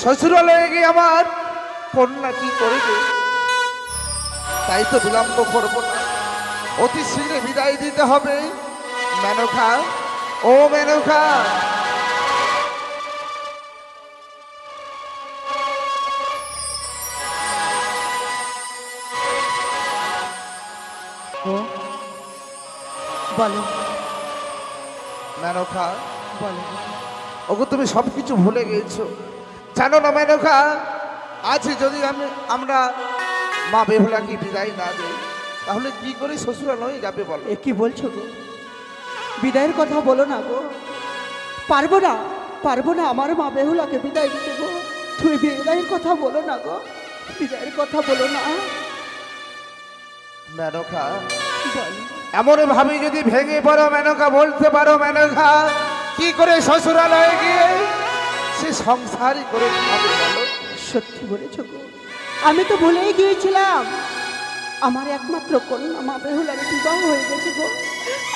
শ্বশুরালয়ে গিয়ে আমার কন্যা কি করবে, তাই তো বিলম্ব করবো না, অতি শীঘ্র বিদায় দিতে হবে। মেনকা, ও মেনকা, বলো মেনকা, বলো। ওগো তুমি সবকিছু ভুলে গেছো, জানো না মেনকা? আজ যদি আমরা মা বেহুলাকে বিদায় না দিই তাহলে কি করে শ্বশুরালয়ে যাবে বলো? এ কি বলছো গো? বিদায়ের কথা বলো না গো, পারবো না, পারবো না আমার মা বেহুলাকে বিদায় দিতে গো। তুমি বিদায়ের কথা বলো না গো, বিদায়ের কথা বলো না। মেনকা, বলো। এমন ভাবে যদি ভেঙে পড়ো মেনকা, বলতে পারো মেনকা, কি করে শ্বশুরালয়ে গিয়ে সে সংসারই করে খাবে বলো? সত্যি বলেছ গো, আমি তো ভুলেই গিয়েছিলাম আমার একমাত্র কন্যা মা বেহুলার বিবাহ হয়ে গেছে গো,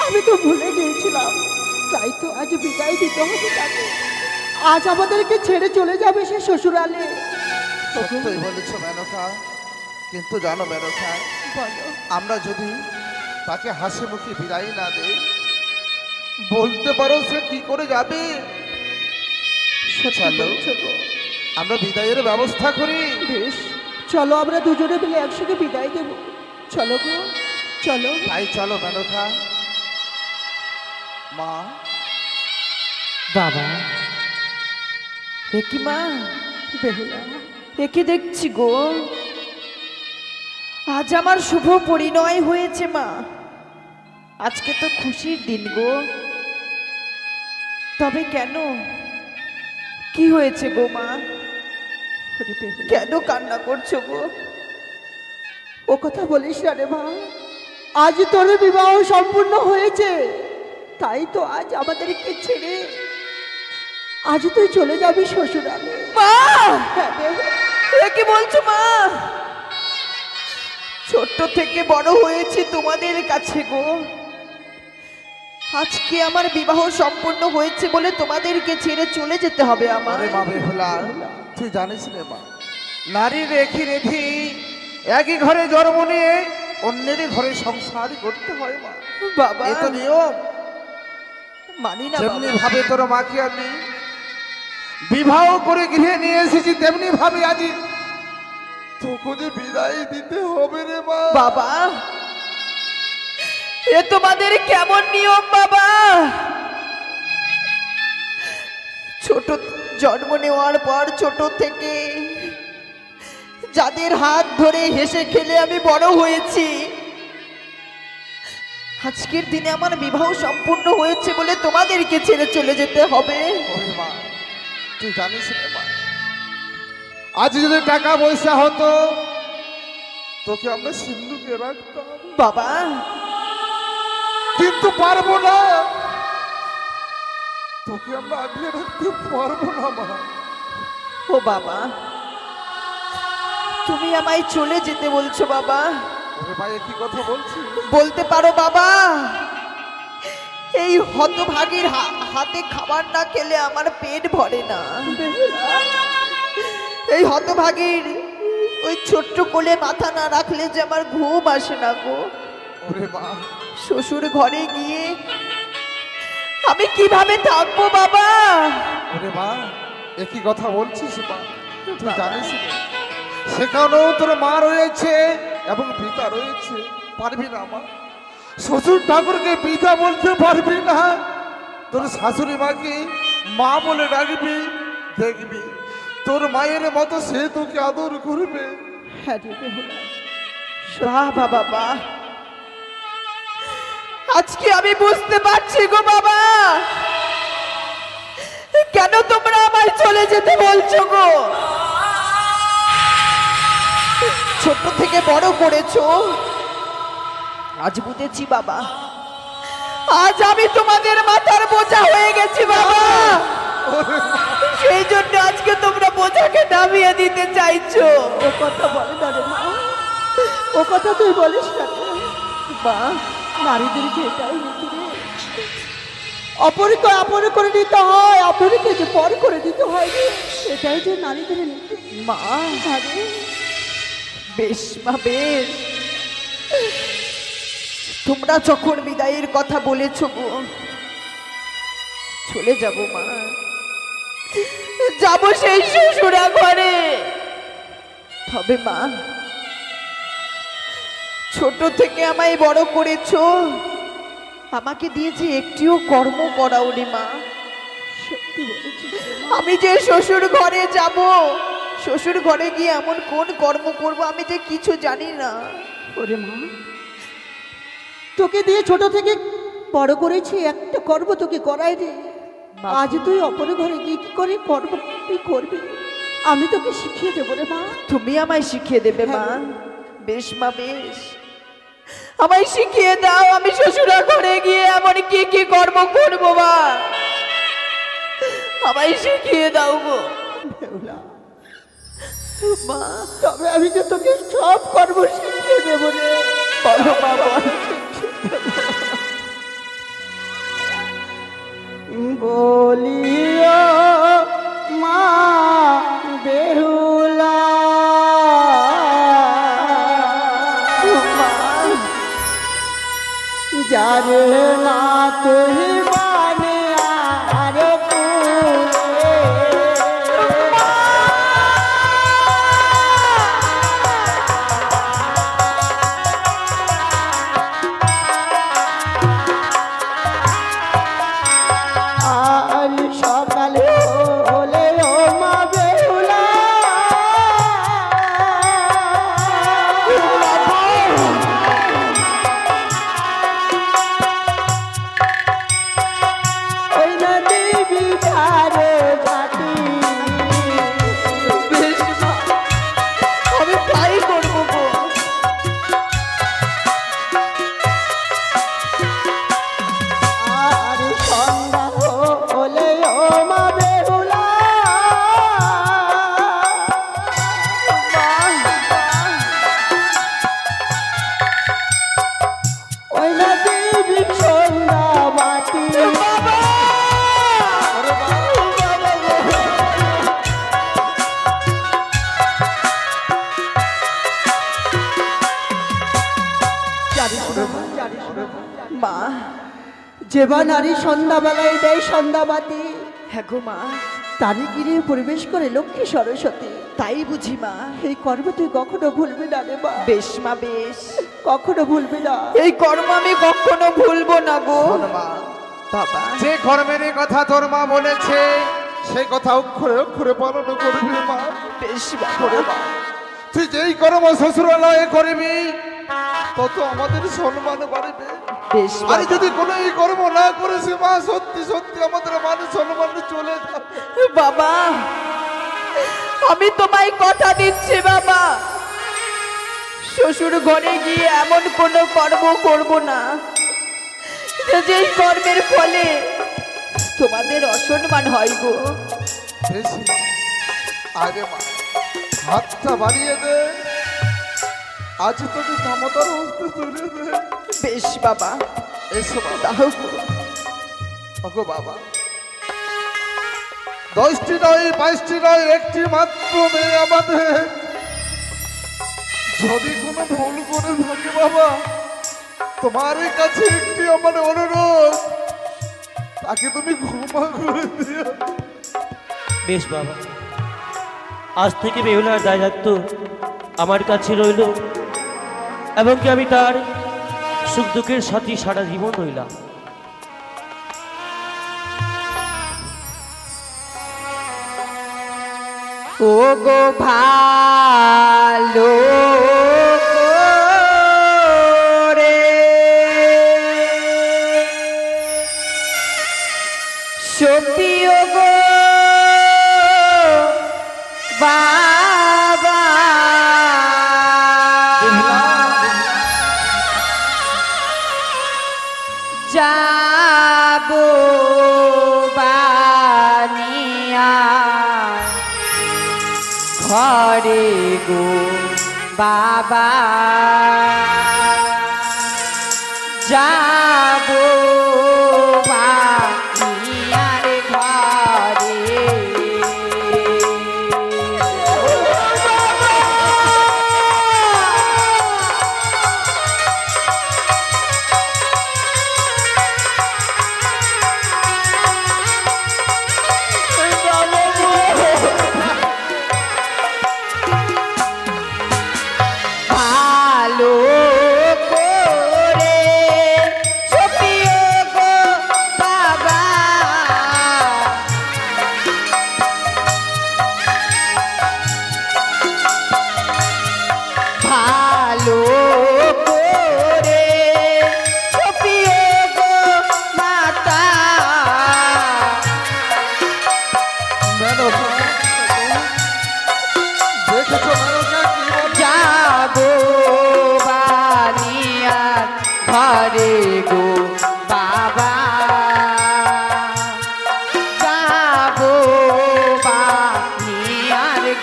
আমি তো ভুলে গিয়েছিলাম। তাই তো আজ বিদায় দিতে হবে তাকে, আজ আমাদেরকে ছেড়ে চলে যাবে সে শ্বশুরালে। সত্যই বলেছ মেনকা, কিন্তু জানো মেনকা, বলো। আমরা যদি তাকে হাসি মুখে বিদায় না দেই, বলতে পারো সে কি করে যাবে? সত্যি চলো, বলেছ গো। আমরা বিদায়ের ব্যবস্থা করি। বেশ, চলো আমরা দুজনে মিলে একসাথে বিদায় দেব। চলো গো, চলো। তাই চলো মেনকা। মা, বাবা, এ কি মা, বেহুলা, একে দেখছি গো, আজ আমার শুভ পরিণয় হয়েছে মা, আজকে তো খুশির দিন গো, তবে কেন, কি হয়েছে গো মা, ওরে বেহুলা, কেন কান্না করছো গো? ও কথা বলিস না রে মা, আজ তোর বিবাহ সম্পূর্ণ হয়েছে, তাই তো আজ আমাদেরকে ছেড়ে আজ তুই চলে যাবি শ্বশুরালে। মা, হ্যাঁ বেহুলা, এ কি বলছো মা? ছোট্ট থেকে বড় হয়েছি তোমাদের কাছে গো, আজকে আমার বিবাহ সম্পূর্ণ হয়েছে বলে তোমাদেরকে ছেড়ে চলে যেতে হবে আমার? আরে মা বেহুলা, তুই জানিস রে মা, নারী রেখি রেখি একই ঘরে জন্ম নিয়ে অন্যেরই ঘরে সংসারই করতে হয় মা, বাবা, এ তো নিয়ম। মানি না যেমনি বাবা। ভাবে তোর মাকে আমি বিবাহ করে গৃহে নিয়ে এসেছি, তেমনি ভাবে আজ তোকে যে বিদায় দিতে হবে রে মা। বাবা, এ তোমাদের কেমন নিয়ম বাবা? ছোট জন্ম নেওয়ার পর ছোট থেকে যাদের হাত ধরে হেসে খেলে আমি বড় হয়েছি, আজকের দিনে আমার বিবাহ সম্পূর্ণ হয়েছে বলে তোমাদেরকে ছেড়ে চলে যেতে হবে? ওরে মা, তুই জানিস রে মা, আজ যদি টাকা পয়সা হতো তোকে আমরা সিন্ধুকে রাখতাম, বাবা, কিন্তু পারবো না, তোকে আমরা আগলে রাখতে পারবো না মা। ও বাবা, তুমি আমায় চলে যেতে বলছো বাবা? ওরে ভাই, কি কথা বলছিস? বলতে পারো বাবা, এই হতভাগীর হাতে খাবার না খেলে আমার পেট ভরে না, এই হতভাগীর ওই ছোট্ট কোলে মাথা না রাখলে যে আমার ঘুম আসে না গো। ওরে মা, শ্বশুর ঘরে গিয়ে আমি কিভাবে থাকবো বাবা? ওরে মা, একই কথা বলছিস মা? তুই জানিস না, সেখানেও তোর মা রয়েছে এবং পিতা রয়েছে, পারবি না মা? শ্বশুর ঠাকুরকে পিতা বলতে পারবি না, তোর শাশুড়ি মাকে মা বলে ডাকবি, দেখবি তোর মায়ের মতো সে তোকে আদর করবে। হ্যাঁ রে বেহুলা, বাহ বাবা বাহ, আজকে আমি বুঝতে পারছি গো বাবা, কেন তোমরা আমায় চলে যেতে বলছো গো? ছোট থেকে বড় করেছো, আজ বুঝেছি বাবা, আজ আমি তোমাদের মাথার বোঝা হয়ে গেছি বাবা, সেই জন্য আজকে তোমরা বোঝাকে নামিয়ে দিতে চাইছো। ও কথা বলে না রে মা, ও কথা তুই বলিস না রে মা, নারীদের যে এটাই নীতি রে, অপরকে অপর করে দিতে হয়, অপরকে যে পর করে দিতে হয় রে। এটাই যে নারীদের নীতি। মা আরে বেশ মা বেশ, তোমরা যখন বিদায়ের কথা বলেছ গো, চলে যাব মা, যাব সেই শ্বশুরা ঘরে। তবে মা, ছোট থেকে আমায় বড় করেছো, আমাকে দিয়ে যে একটিও কর্ম করাওনি মা। সত্যি বলেছিস রে মা। আমি যে শ্বশুর ঘরে যাব, শ্বশুর ঘরে গিয়ে এমন কোন কর্ম করব আমি যে কিছু জানি না। ওরে মা, তোকে দিয়ে ছোট থেকে বড় করেছি, একটা কর্ম তোকে করাই রে। মা। আজ তুই অপর ঘরে গিয়ে কি করে কর্ম তুই করবি, আমি তোকে শিখিয়ে দেবো রে মা। তুমি আমায় শিখিয়ে দেবে মা? হ্যাঁ। বেশ মা বেশ, আমায় শিখিয়ে দাও, আমি শ্বশুরা ঘরে গিয়ে এমন কি কি কর্ম করব মা, আমায় শিখিয়ে দাও গো বেহুলা, মা। তবে আমি যে তোকে সব কর্ম শিখিয়ে দেবো রে। বলো মা বলো। বলিও মা বেহুলা, যারে না তুই মানে আর কুলে। আর সকালে হলে ও মা বেহুলা, ওই নদী বিধারে ঘাটি। বেশ মা, আমি তাই করবো গো। আর সন্ধ্যা হলে ও মা বেহুলা, ওই নদী সন্ধ্যা মাটি। মা, যেবা নারী সন্ধ্যাবেলায় দেয় সন্ধ্যাবাতি, হ্যাঁ গো মা, তারই গিরে পরিবেশ করে লক্ষ্মী সরস্বতী। তাই বুঝি মা। এই কর্ম তুই কখনো ভুলবি না রে মা, বেশ মা বেশ, কখনো ভুলবি না। এই কর্ম আমি কখনো ভুলবো না গো শোন মা, বাবা। যে কর্মের কথা তোর মা বলেছে সেই কথা অক্ষরে অক্ষরে পালন করবি মা। বেশ বাবা, তুই যেই কর্ম শ্বশুরালয়ে করবি তত আমাদের সম্মান বাড়বে। বেশ আর বাবা। যদি কোনো এই কর্ম না করিস মা, সত্যি সত্যি আমাদের মান সম্মান চলে যাবে। বাবা, আমি তোমায় কথা দিচ্ছি বাবা, শ্বশুর ঘরে গিয়ে এমন কোনো কর্ম করব না যেই কর্মের ফলে তোমাদের অসম্মান হয় গো। বেশি আরে মা, হাতটা বাড়িয়ে দে, আজ তোকে ক্ষমতার হস্তে তুলে দে। বেশ বাবা, এসো বাবা। দাও গো। ওগো বাবা, 10টি নয় 22টি নয়, একটি মাত্র মেয়ে আমাদের। যদি কোনো ভুল করে থাকি বাবা, তোমার কাছে একটি আমার অনুরোধ, তাকে তুমি ক্ষমা করে দিও। বেশ বাবা, আজ থেকে বেহুলার দায় দায়িত্ব আমার কাছে রইল, এবং কি আমি তার সুখ দুঃখের সাথী সারা জীবন রইলাম। ও গো ভালো করে সত্যি ও গো বাবা, যাব বানিয়া ঘরে গো বাবা, যাব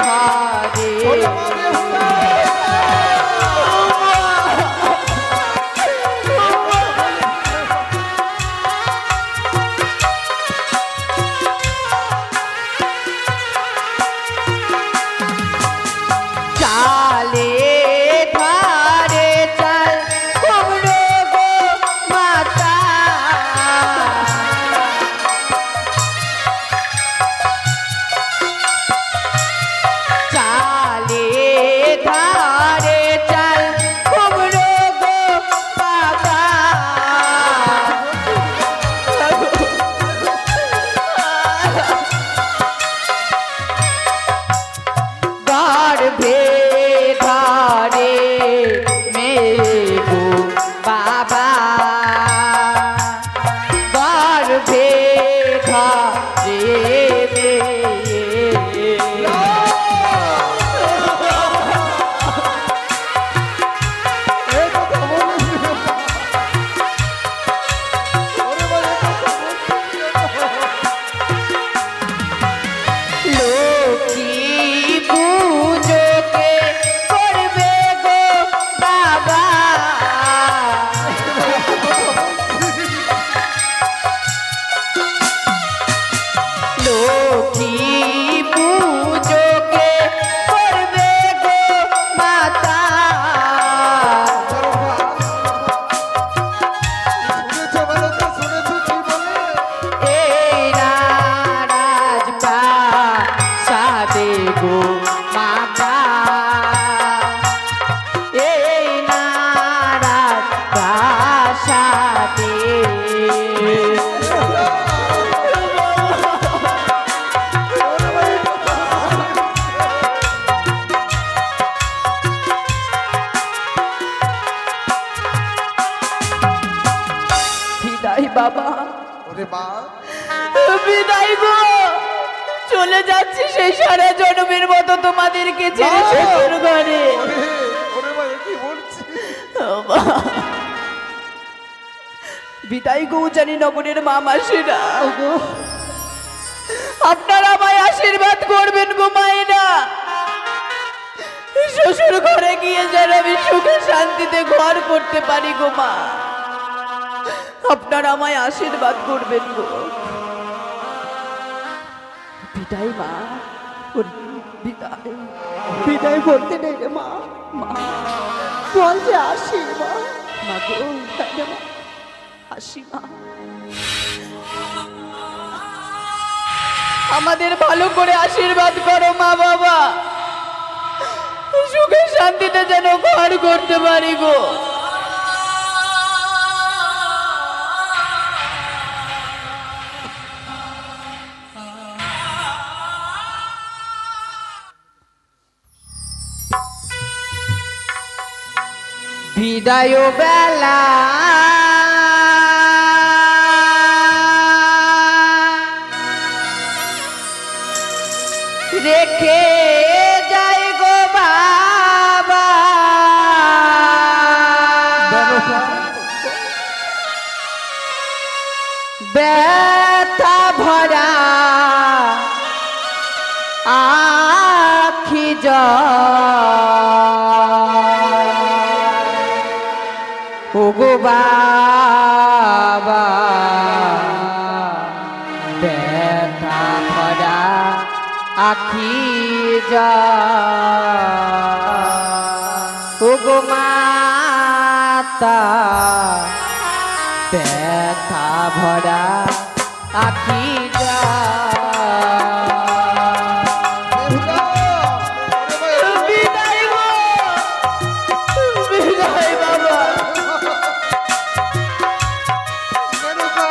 ধারে ওরে মা বেহুলা, চালে ধারে চাল কুমড়ো গো মাতা চালে ধারে চাল কুমড়ো গো বাবা গর্ভে ধারে মেঘো বাবা গর্ভে ধারে এই কথা বলিস না। ওরে মা, এই কথা বলিস না। লক্ষ্মী পুজোকে করবে গো বাবা লক্ষ্মী পুজোকে করবে গো মাতা শুনেছো বলো তো, শুনেছো কি বলে? এই রাজপা সাদে গো মাতা এই রাজপা সাদে বিদায় বাবা ওরে মা, বিদায় গো চলে যাচ্ছি সেই সারা জন্মের মতো তোমাদেরকে ছেড়ে না। শ্বশুর ঘরে ওরে, ওরে মা, এ কি বলছিস? বিদায় গো জানি নগরের মা মাসিরা আপনারা আমায় আশীর্বাদ করবেন গো মায়েরা শ্বশুর ঘরে গিয়ে যেন আমি সুখে শান্তিতে ঘর করতে পারি গো মা আপনারা আমায় আশীর্বাদ করবেন গো বিদায় মা বিদায় বিদায় বলতে নেই রে মা। মা বল যে আসি মা। মা গো তাই রে মা। আসি মা আমাদের ভালো করে আশীর্বাদ করো মা বাবা সুখে শান্তিতে যেন ঘর করতে পারি গো বিদায় বেলা রেখে যাই গো বাবা ব্যথা ভরা আখি ওগো বাবা ব্যথা ভরা আখি ওগো মাতা ব্যথা ভরা আখি বেহুলা, ওরে মা, বিদায় গো বিদায় বাবা মেনকা,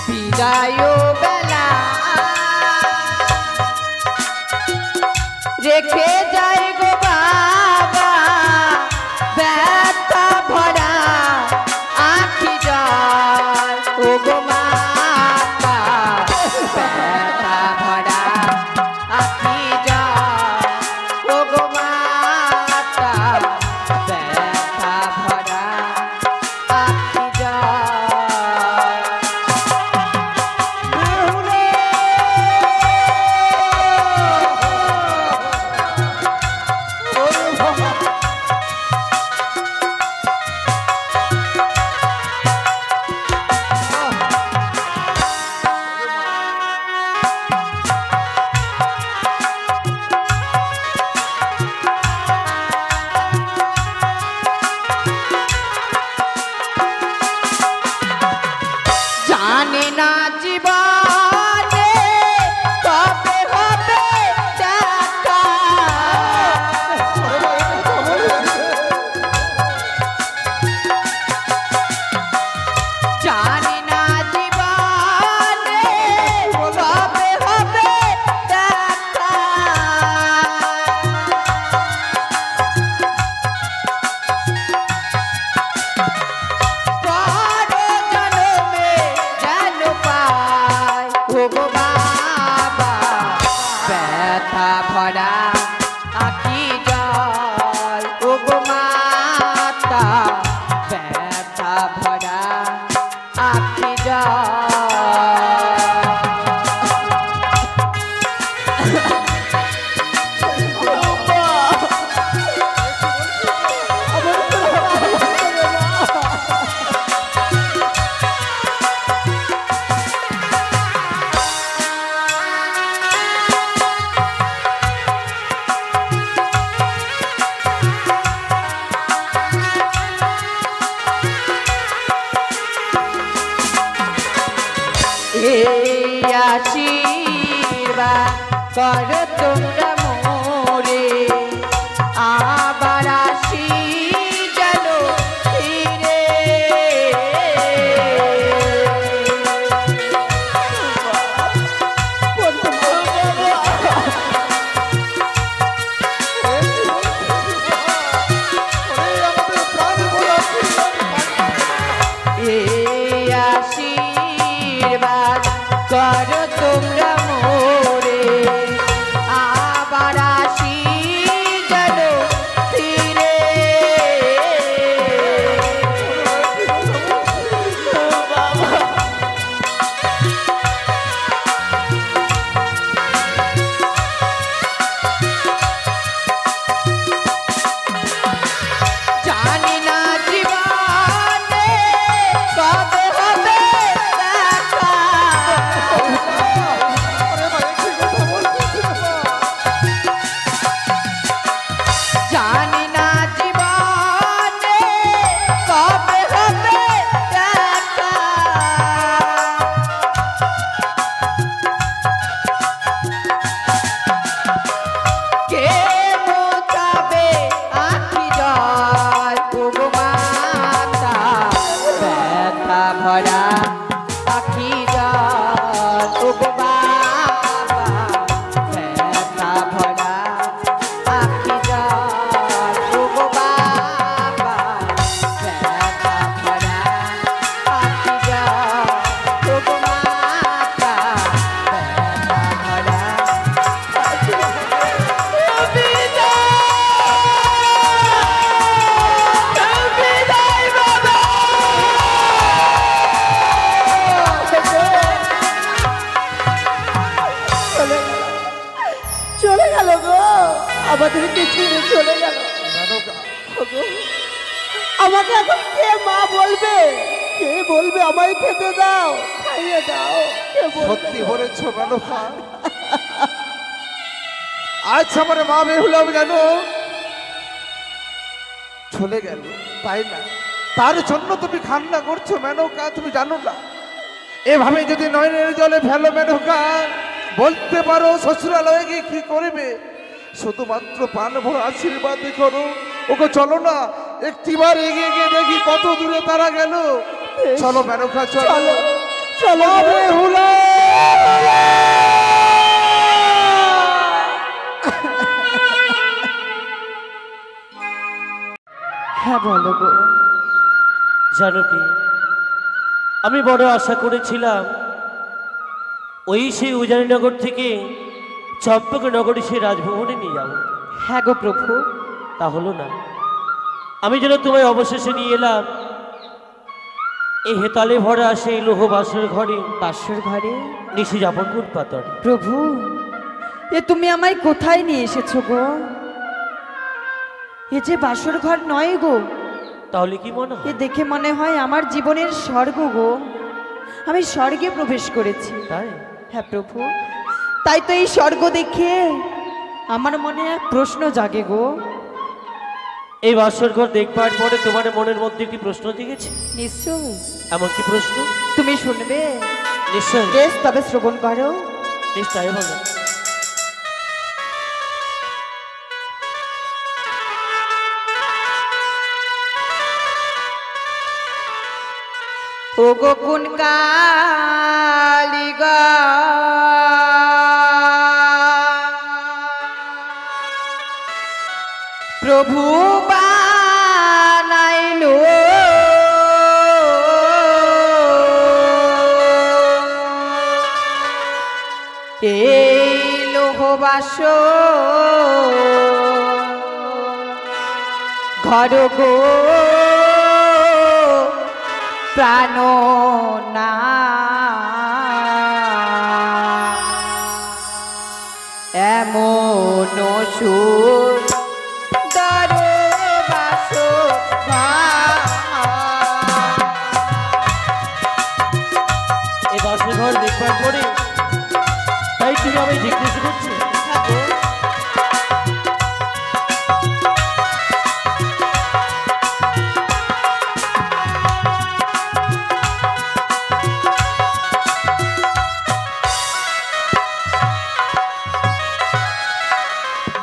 বিদায় বেলা রেখে যাই গো বাবা ব্যথা ভরা আখি জল ও গো মাতা আশীর্বাদ করো তোমরা মোরে আবার আসি যেন ফিরে। আমাদের প্রাণ ভোলা এই আশীর্বাদ করো তোমরা মোরে আবার আসি যেন ফিরে। জানি না জীবনে কবে হবে দেখা, জানি না জীবনে কবে হবে দেখা। কে মোচাবে আখি জল ওগো মাতা, ব্যথা ভরা আখি জল ওগো বাবা, ব্যথা ভরা আখি জল ওগো বাবা, ব্যথা ভরা আখি জল ওগো মাতা, ব্যথা ভরা চলে গেল গো, আমাদেরকে ছেড়ে চলে গেল। ওগো, আমাকে এখন কে মা বলবে? কে বলবে আমায় খেতে দাও, খাইয়ে দাও? কে বলবে? সত্যি বলেছ মেনকা। আজ আমার মা বেহুলাও জানো চলে গেল, তাই না? তার জন্য তুমি কান্না করছো মেনকা, তুমি জানো না? এভাবে যদি নয়নের জলে ফেলো মেনকা, বলতে পারো শ্বশুরালয়ে গিয়ে কি করবে? শুধুমাত্র পান ভরা আশীর্বাদ করো। ওকে চলো না, একটিবার এগিয়ে গিয়ে দেখি কত দূরে তারা গেল। চলো মেনকা, চলো চলো চলো মা বেহুলা। হ্যাঁ বলো গো। জানো কি, আমি বড় আশা করেছিলাম ওই সেই উজানিনগর থেকে চম্পকনগরে সেই রাজভবনে নিয়ে যাব। হ্যাঁ গো প্রভু। তা হলো না। আমি যেন তোমায় অবশেষে নিয়ে এলাম এই হেতালে ভরা সেই লোহ বাসর ঘরে, বাসর ঘরে। নিশি যাপন পাতরে। প্রভু, এ তুমি আমায় কোথায় নিয়ে এসেছো গো? এ যে বাসর ঘর নয় গো, তাহলে কি মনে এ হয়? দেখে মনে হয় আমার জীবনের স্বর্গ গো। আমি স্বর্গে প্রবেশ করেছি। তাই? হ্যাঁ প্রভু, তাই তো এই স্বর্গ দেখে আমার মনে এক প্রশ্ন জাগে গো। এই বাসর ঘর দেখবার পরে তোমার মনের মধ্যে একটি প্রশ্ন জেগেছে? নিশ্চয়। এমন কি প্রশ্ন? তুমি শুনবে? নিশ্চয়। বেশ, তবে শ্রবণ করো। নিশ্চয় বলো। ও গো কোন কালিগা প্রভু বানাইলো এই লোহবাস ঘর গো প্রাণ না এমন সুর দরবাস এই বাসর ঘর দেখবার পরে তাই তুমি আমি জিজ্ঞেস করছি,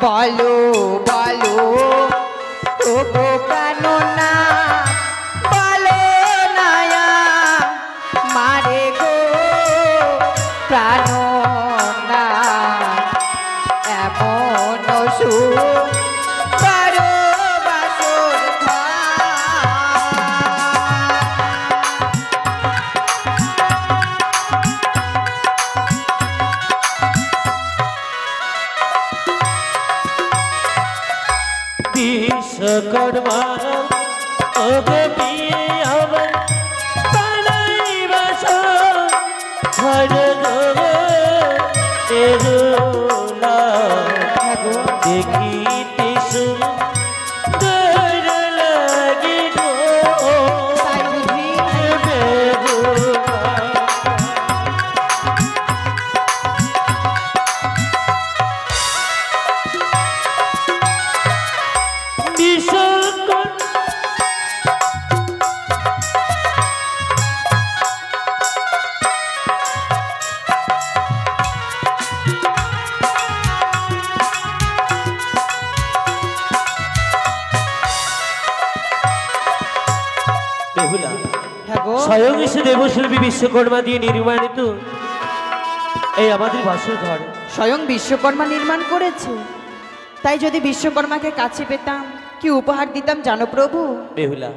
বলো বলো ওগো প্রাণনা বলো নায়া মারে গো প্রাণনা এমন সুন্দর বাসর ঘর। বিশ্বকর্মা ওগো বিয়ে আমার বানাই বাসর ঘর গো এরোলা দেখিতে সুন্দর লাগে গো তাই বুঝি বেহুলা। বিশ্বকর্মা বেহুলা হ্যাঁ গো স্বয়ং এসে দেবশিল্পী বিশ্বকর্মা দিয়ে নির্মাণিত এই আমাদের বাসর ঘর। স্বয়ং বিশ্বকর্মা নির্মাণ করেছে, তাই যদি বিশ্বকর্মাকে কাছে পেতাম কি উপহার দিতাম জানো প্রভু? বেহুলা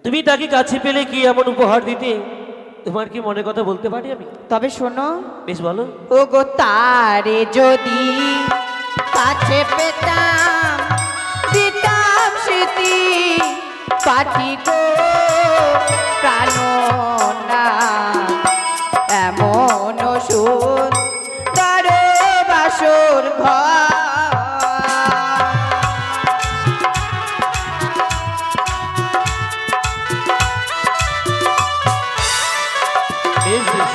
তুমি তাকে কাছে পেলে কি এমন উপহার দিতে, তোমার কি মনে কথা বলতে পারি আমি? তবে শোনো, বেশ বলো। ও গো তারে যদি কাছে পেতাম দিতাম স্মৃতি পাটি গো প্রাণনা এমন সুন্দর বাসর ঘর। বেশ বেশ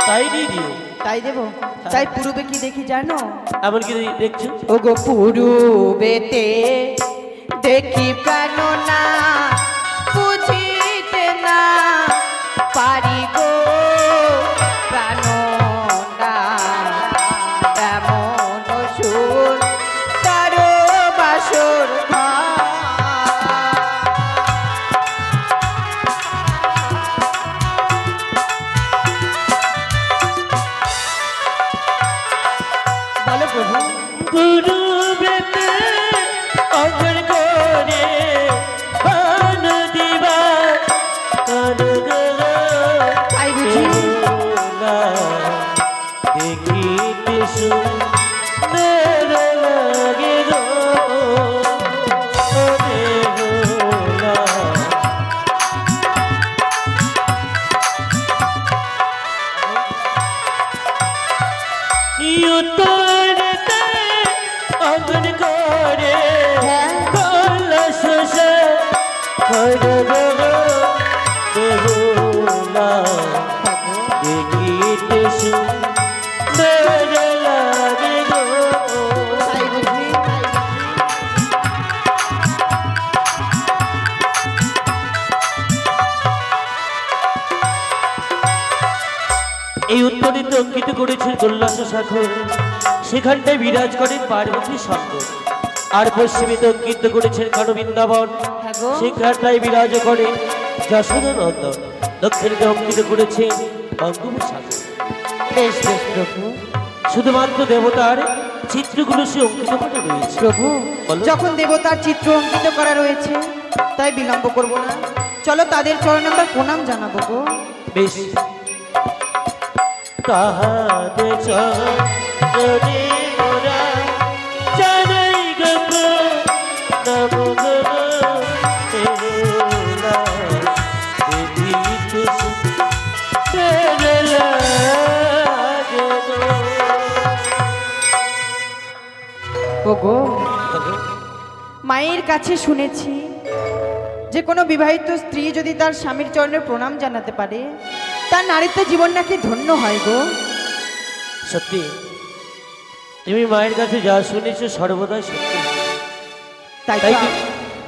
তাই দিয়ে দিও। তাই দেব। তাই পূর্বে কি দেখি জানো? এমন কি দেখছো? ও গো পূর্বেতে দেখি প্রাণনা বুঝিতে না পারি গো প্রাণনা এমন সুন্দর বাসর ঘর। বলো প্রভু। পূর্বেতে অঙ্গন করে ভান দিবা কান গো তাই বুঝি বেহুলা দেখিতে সুন্দর লাগে গো বেহুলা। উত্তরতে অঙ্গন করে কলস বেহুলা দেখিতে সুন্দর লাগে গো। তাই বুঝি এই উত্তরিত অঙ্কিত করেছেন কৈলাস সাগর, সেখানটায় বিরাজ করেন পার্বতী শঙ্কর। আর পশ্চিমে অঙ্কিত করেছেন কানু বৃন্দাবন, হ্যাঁ গো। সেখানটায় বিরাজ করেন যশোদা নন্দন। দক্ষিণে অঙ্কিত করেছেন বঙ্গোপসাগর। বেশ বেশ প্রভু। শুধুমাত্র দেবতার চিত্রগুলো সে অঙ্কিত করে রয়েছে। প্রভু বলো। যখন দেবতার চিত্র অঙ্কিত করা রয়েছে তাই বিলম্ব করব না, চলো তাদের চরণে আমরা প্রণাম জানাবো গো। বেশ তাহাতে চরণে ওরা জানাই গো নম গো বেহুলা দেখিতে সুন্দর লাগে গো। ওগো মায়ের কাছে শুনেছি যে কোনো বিবাহিত স্ত্রী যদি তার স্বামীর চরণে প্রণাম জানাতে পারে তার নারীত্ব জীবন নাকি ধন্য হয় গো। সত্যি তুমি মায়ের কাছে যা শুনেছো সর্বদাই সত্যি। তাই তাই তো কি-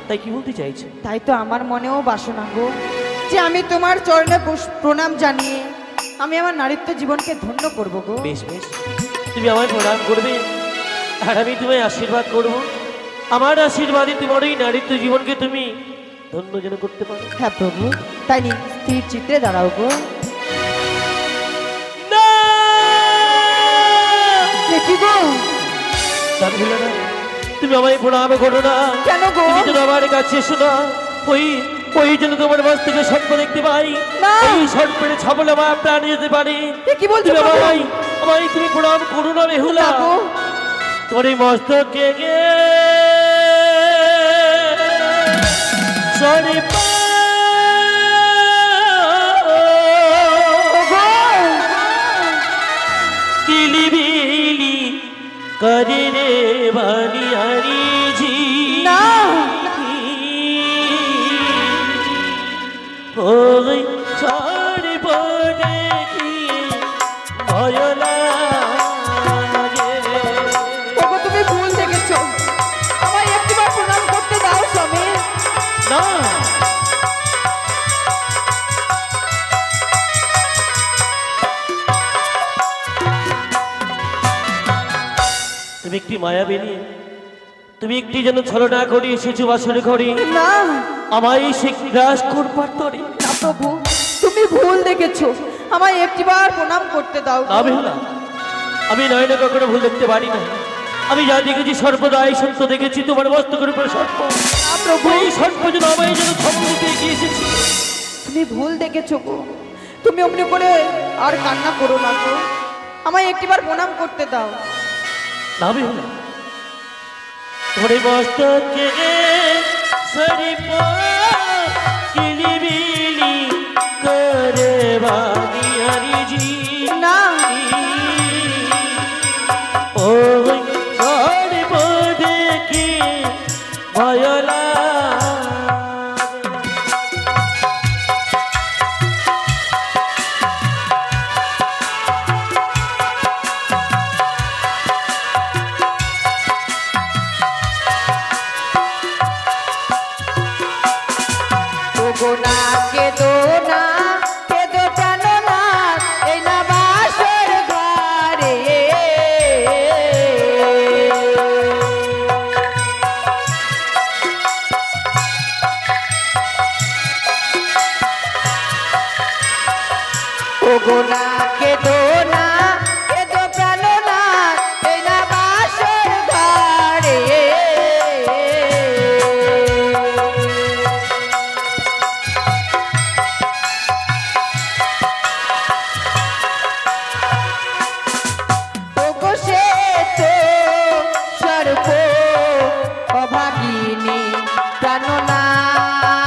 তাই কি বলতে চাইছো? তাই তো আমার মনেও বাসনা গো যে আমি তোমার চরণে প্রণাম জানিয়ে আমি আমার নারীত্ব জীবনকে ধন্য করব গো। বেশ বেশ তুমি আমায় প্রণাম করবে, আর আমি তোমায় আশীর্বাদ করব, আমার আশীর্বাদে তোমার এই নারীত্ব জীবনকে তুমি ধন্য যেন করতে পারো। হ্যাঁ প্রভু, তাই স্থির চিত্রে দাঁড়াও গো। না দেখি গো, জানলে না, তুমি আমায় প্রণাম করো না। কেন গো? তুমি যেন আমার কাছে এসো না। ওই ওই যেন তোমার মাছ থেকে সর্প দেখতে পাই, না। এই সর্পের ছাবলে আমার প্রাণ যেতে পারে। কি বলছো তুমি প্রভু? আমায় তুমি প্রণাম করো না বেহুলা। না গো। তোমার এই মস্তকে গে সর্প কিলিবিলি করে রে বানিয়ারি ঝি। না। ওই সর্প দেখি ভয় লাগে। ওগো তুমি ভুল দেখেছো, আমায় একটিবার প্রণাম করতে দাও স্বামী। না, তুমি একটি মায়াবিনী, তুমি একটি যেন ছলনা করি এসেছো বাসরে ঘরে না আমায় সে গ্রাস করবার তরে। না প্রভু, তুমি ভুল দেখেছো, আমায় একটিবার প্রণাম করতে দাও। না বেহুলা, আমি নয়নে কখনো ভুল দেখতে পারি না। আমি যা দেখেছি সর্বদা এই সত্য দেখেছি, তোমার মস্তকের উপরে সর্প। না প্রভু, এই সর্প যেন আমায় যেন ধমক দিতে এগিয়ে এসেছি। তুমি ভুল দেখেছো গো। তুমি অমনি করে আর কান্না করো না গো, আমায় একটিবার প্রণাম করতে দাও। না বেহুলা, তোমার এই মস্তকে সর্প কিলিবিলি করে বানিয়ারি ঝি। না ওই সর্প দেখি ভয় লাগে। ওগো না কেঁদো না, কেঁদো জানো না, এই না বাসর ঘরে। ওগো না কেঁদো না, কেঁদো জানো না, এই না বাসর ঘরে। ওগো সে তো সর্প অভাগিনী প্রাণনাথ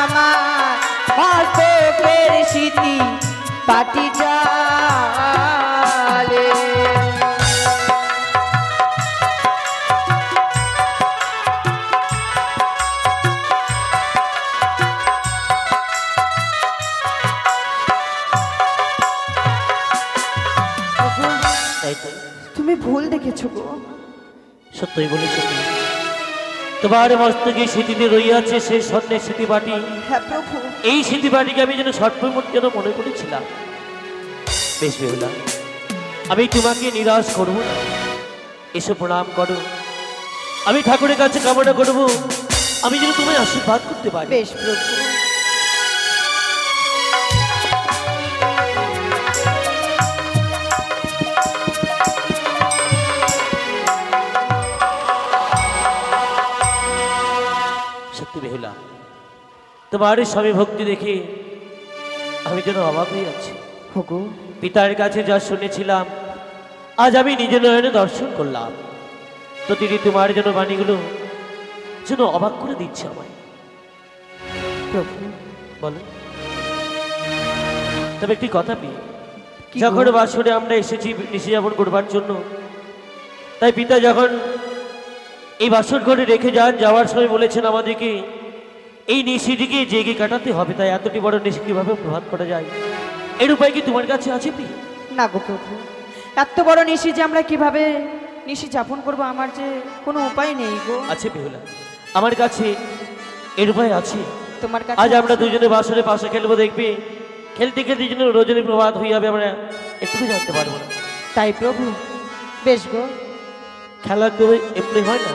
আমার মস্তকের স্মৃতি পাটি জালে। তাই তো, তুমি ভুল দেখেছো গো। সত্যই বলেছ তুমি। তোমার মস্তকে স্মৃতিতে রইয়াছে সেই স্বর্ণের স্মৃতিবাটি। হ্যাঁ প্রভু, এই স্মৃতিবাটিকে আমি যেন সর্পের মধ্যে যেন মনে করেছিলাম। বেশ বেহুলা, আমি তোমাকে নিরাশ করব না। এসে প্রণাম করো, আমি ঠাকুরের কাছে কামনা করব আমি যেন তোমায় আশীর্বাদ করতে পারি। বেশ প্রভু। সত্যি বেহুলা, তোমার এই স্বামী ভক্তি দেখে আমি যেন অবাক হয়ে যাচ্ছি। ওগো পিতার কাছে যা শুনেছিলাম আজ আমি নিজের নয়নে দর্শন করলাম। প্রতিটি তোমার যেন বাণীগুলো যেন অবাক করে দিচ্ছে আমায়। প্রভু, বলো, তবে একটি কথা পেয়ে কি যখন গো? বাসরে আমরা এসেছি নিশি যাপন করবার জন্য, তাই পিতা যখন এই বাসর ঘরে রেখে যান, যাওয়ার সময় বলেছেন আমাদেরকে এই নিশিটিকে জেগে কাটাতে হবে। তাই এতটি বড় নিশি কিভাবে প্রভাত করা যায়, এর উপায় কি তোমার কাছে আছে প্রিয়? না গো প্রভু, এত বড় নিশি যে আমরা কিভাবে নিশি যাপন করব, আমার যে কোনো উপায় নেই গো। আছে বেহুলা, আমার কাছে এর উপায় আছে। তোমার কাছে আজ আমরা দুজনে বাসরে পাশে খেলবো, দেখবি খেলতে খেলতে যেন রজনী প্রভাত হয়ে যাবে, আমরা একটু জানতে পারবো না। তাই প্রভু, বেশ গো, খেলা করে এমনি হয় না,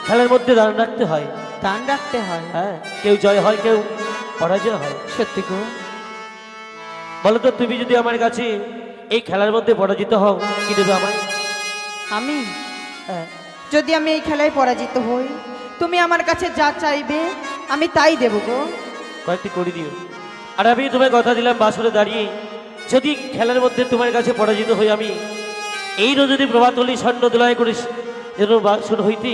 খেলার মধ্যে দান রাখতে হয়। দান রাখতে হয়? হ্যাঁ, কেউ জয় হয়, কেউ পরাজয় হয়। সত্যি গো। বলো তো, তুমি যদি আমার কাছে এই খেলার মধ্যে পরাজিত হও, কি দেবে আমায়? আমি হ্যাঁ, যদি আমি এই খেলায় পরাজিত হই, তুমি আমার কাছে যা চাইবে আমি তাই দেব গো। কয়েকটি করে দিও। আর আমি তোমায় কথা দিলাম, বাসরে দাঁড়িয়ে যদি খেলার মধ্যে তোমার কাছে পরাজিত হই, আমি এই রজনী প্রভাতলি স্বর্ণ দোলায় করে যেন বাসর হইতে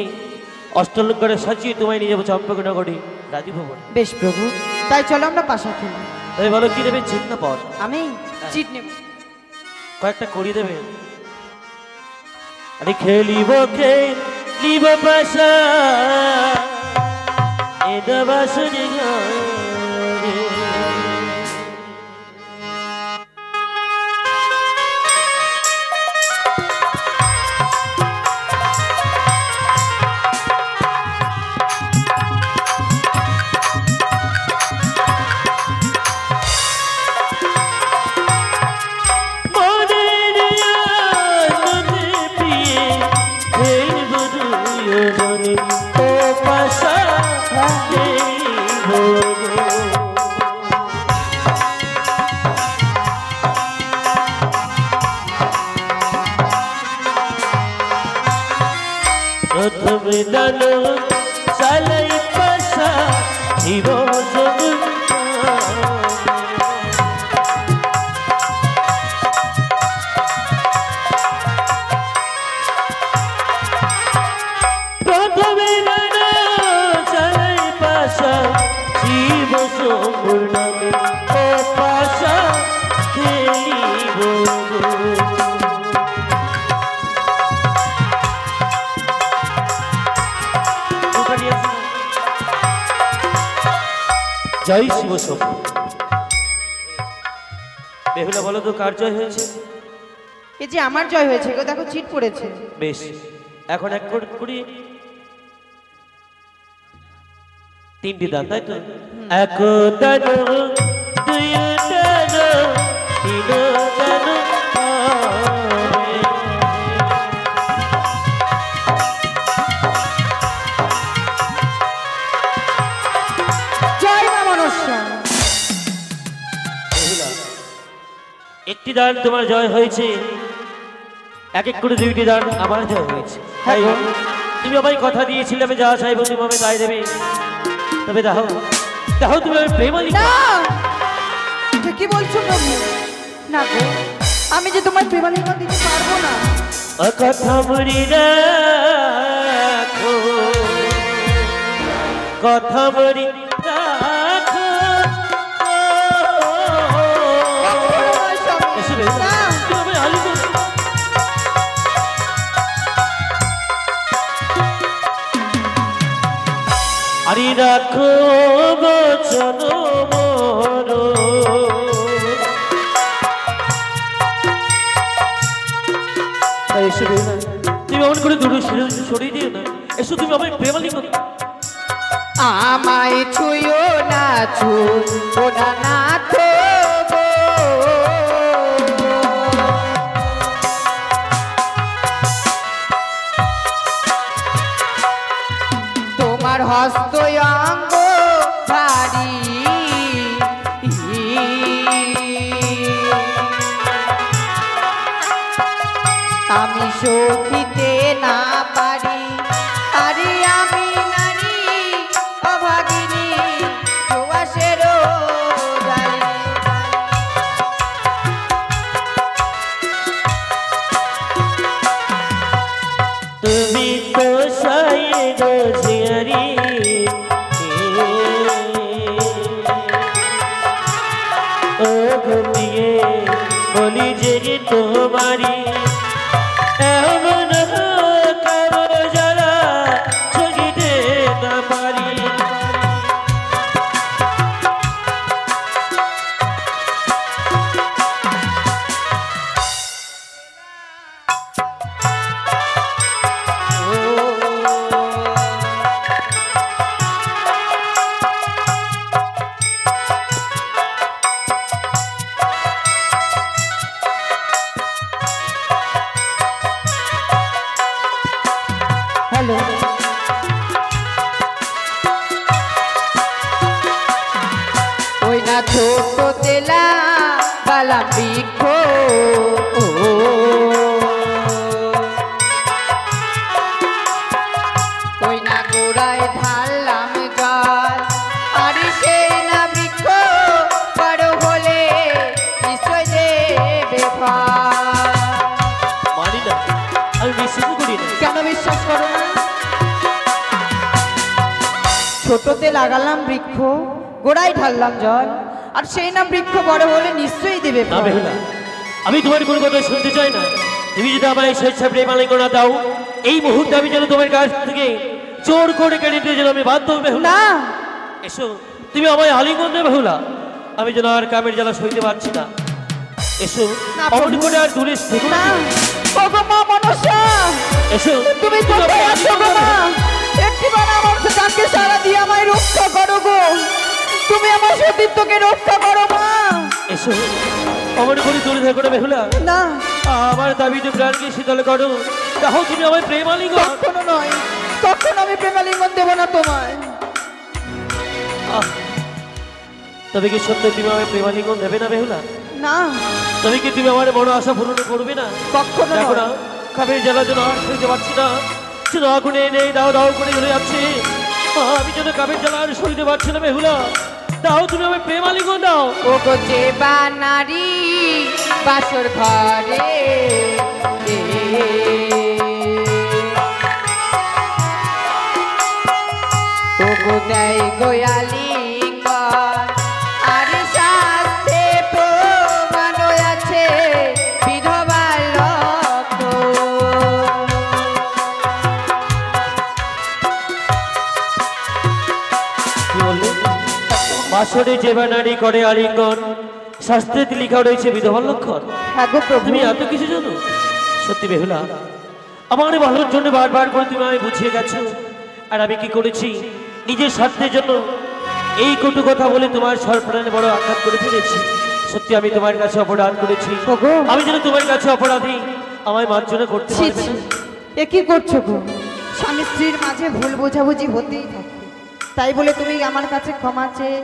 অষ্টলঙ্কারে সাজিয়ে তোমায় নিয়ে যাবো চম্পকনগরে রাজীব ভবন। বেশ প্রভু, তাই চলো আমরা পাশা খেলি। তাই বলো, কি দেবে? চিট না পর? আমি চিট নেব। কয়েকটা করি দেবে? আরে খেলিব খেলিব পাশা এটা বাসরে ঘরে। প্রথমে ডালো চালাই পাশা জীব প্রথমে ডালো চালাই পাশা জীব সম্পূর্ণামে ও পাশা খেলিব। জয় শিব শম্ভু। বেহুলা, বলো তো কার জয় হয়েছে? এই যে আমার জয় হয়েছে গো, দেখো চিট পড়েছে। বেশ, এখন এক করি তিনটি দান, তাই তো? এক দান, দুই দান, তিন দান। জয় মা মনসা। একটি দান তোমার জয় হয়েছে, এক এক করে দুইটি দান আমার জয় হয়েছে। তাই তুমি আমায় কথা দিয়েছিলে আমি যা চাইবো তুমি আমায় তাই দেবে। তবে দেখো দেখো, তুমি আমি প্রেমালি না, কি বলছো প্রভু? না গো, আমি যে তোমার প্রেমালিকা দিতে পারবো না। কথা মরি রাখো, কথা মরি রাখো। এসে বেশ, না। তুমি আমায় আলু করো। আরে রাখো বচন মোর, এসে বেশ, তুমি অমন করে দূরে সরিয়ে দিও না। এসো, তুমি আমায় প্রেমালি করো। আমায় ছুঁয়ো না, ছুঁয়ো না নাথ গো। তোমার হস্ত অঙ্গ ভারী, আমি সখিতে না পারি। আরে আমি নারী অভাগিনী, প্রবাসেরও দায়ী। তুমি তো সাইড জিয়ারি, ও ঘুমিয়ে বলি যে তোমারি এমন কারো যারা সঙ্গীতে না পারি। ছোটতে লাগালাম বৃক্ষ ওই না গোড়ায় ঢাললাম জল আর সেই না বৃক্ষ বড় হলে নিশ্চয় দেবে ফল। মানি না, আমি বিশ্বাস করি না। কেন বিশ্বাস করো না? ছোটতে লাগালাম বৃক্ষ গোড়ায় ঢাললাম জল আর সেই না বৃক্ষ বড় হলে নিশ্চয়ই দেবে না ফল। বেহুলা, আমি তোমার কোনো কথা শুনতে চাই না। তুমি যদি আমায় স্বেচ্ছা প্রেমালিঙ্গন না দাও, এই মুহূর্তে আমি যেন তোমার কাছ থেকে জোর করে কেড়ে নিয়ে যেন আমি বাধ্য হই বেহুলা। না এসো, তুমি আমায় আলিঙ্গন দেবে বেহুলা। আমি যেন আর কামের জ্বালা সইতে পারছি না। এসো, না, অমন প্রভু। করে আর দূরে থেকো না। না ওগো মা মনসা, এসো, তুমি কোথায় আছো গো মা? একটিবার আমার ডাকে সাড়া দিয়ে আমায় রক্ষা করো গো। তুমি আমার সতীত্বকে রক্ষা করো মা। এসো, অমন করে দূরে থেকো না বেহুলা। না আমার দাবিতে প্রাণকে শীতল করো। দেখো তুমি আমায় প্রেমালিঙ্গন। কখনো নয়, কখনো আমি প্রেমালিঙ্গন দেবো না তোমায়। আহ, তবে কি সত্য তুমি আমায় প্রেমালিঙ্গন দেবে না বেহুলা? না তবে কি তুমি আমার বড় আশা পূরণ করবে না? কখনো দেখো না, নয়। কামের জ্বালা যেন আর সইতে পারছি না। যেন আগুনে নেই দাও দাও করে জ্বলে যাচ্ছে। আমি যেন কামের জ্বালা আর সইতে পারছি না বেহুলা। দাও তুমি আমায় প্রেমালিঙ্গন দাও। ওগো যে বানারি বাসর ঘরে ওগো দেয় গোয়ালিঙ্গন আর শাস্ত্রে প্রমাণ আছে বিধবার লক্ষণ। কি বললে? বাসরে যে বা নারী করে আলিঙ্গন, শাস্ত্রে লেখা রয়েছে বিধবার লক্ষণ। হ্যাঁ গো প্রভু, তুমি এত কিছু জানো? সত্যি বেহুলা, আমার ভালোর জন্য বারবার করে তুমি আমায় বুঝিয়ে গেছো। আর আমি কি করেছি? নিজের স্বার্থের জন্য এই কটু কথা বলে তোমার সরপ্রাণে বড় আঘাত করে ফেলেছি। সত্যি আমি তোমার কাছে অপরাধ করেছি। ওগো। আমি যেন তোমার কাছে অপরাধী, আমায় মার্জনা করতে ছি পারবে ছি, না। এ কি করছো গো? স্বামী স্ত্রীর মাঝে ভুল বোঝাবুঝি হতেই থাকে, তাই বলে তুমি আমার কাছে ক্ষমা চেয়ে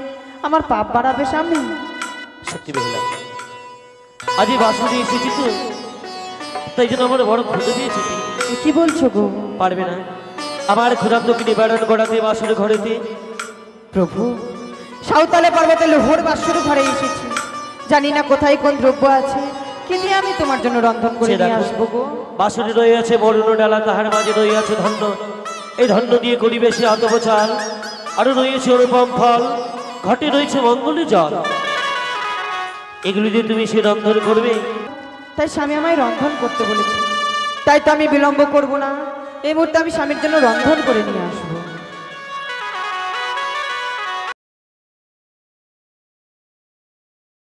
আমার পাপ বাড়াবে স্বামী? সত্যি বেহুলা, আজ এই বাসনে এসেছি তো, তাই জন্য আমার বড় ক্ষুদে দিয়েছি। এ কি বলছো গো? পারবে না আমার ক্ষুধার্তকে নিবারণ করাতে বাসুর ঘরেতে। প্রভু, সাঁওতালে পর্বতে লোহর বাসুর ঘরে এসেছি, জানি না কোথায় কোন দ্রব্য আছে, কিন্তু আমি তোমার জন্য রন্ধন করে সে নিয়ে দেখো, আসবো গো। বাসনে রয়েছে বরুণ ডালা, তাহার মাঝে রয়েছে ধন্য। এই ধন্য দিয়ে করিবে সে আত্মপ্রচার। আরো রয়েছে অনুপম ফল, ঘটে রয়েছে মঙ্গল জল। এগুলি দিয়ে তুমি সে রন্ধন করবে। তাই স্বামী আমায় রন্ধন করতে বলেছে, তাই তো আমি বিলম্ব করব না। এই মুহূর্তে আমি স্বামীর জন্য রন্ধন করে নিয়ে আসবো।